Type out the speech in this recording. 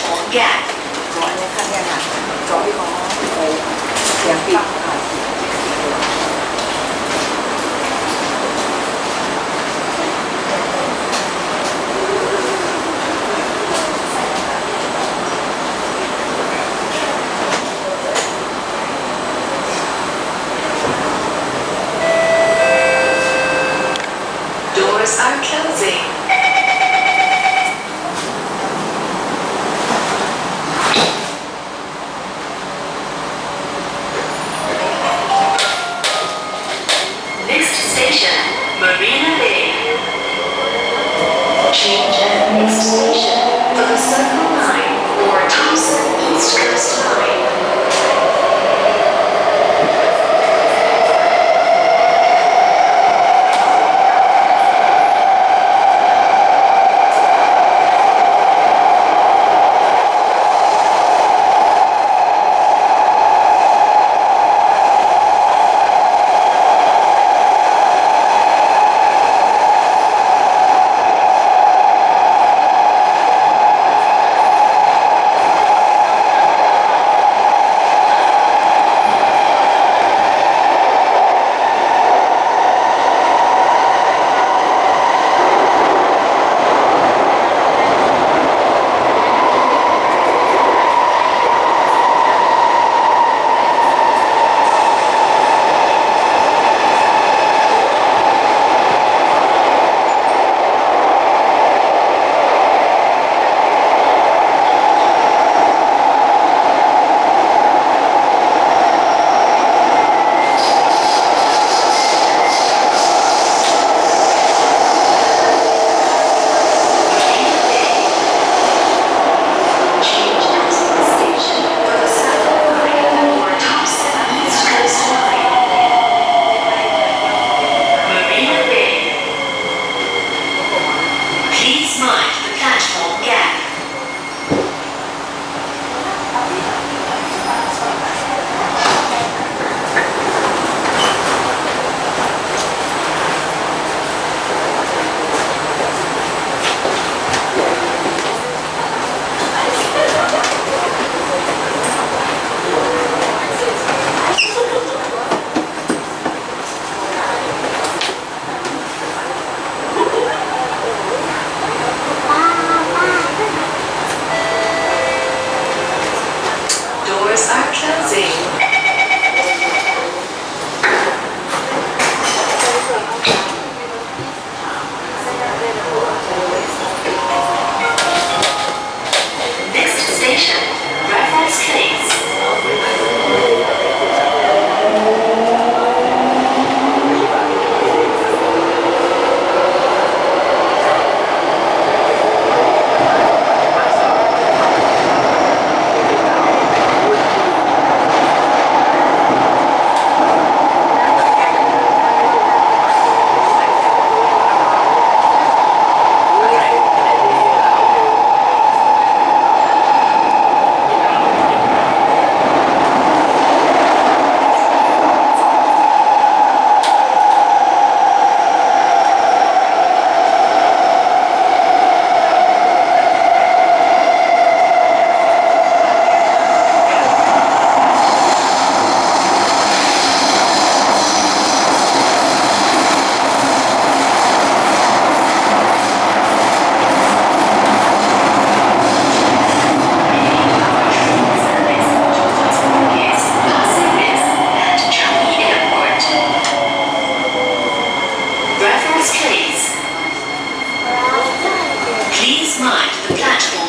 platform gap. จอเนี่ยค่ะเนี่ยค่ะจอที่เขาเสียงปิดค่ะ Doors are closing. Next station, Marina Bay. Change at next station for the Circle Line or Thompson East Coast Line. Doors are closing. Next station, Raffles Place. Raffles Place. Please mind the platform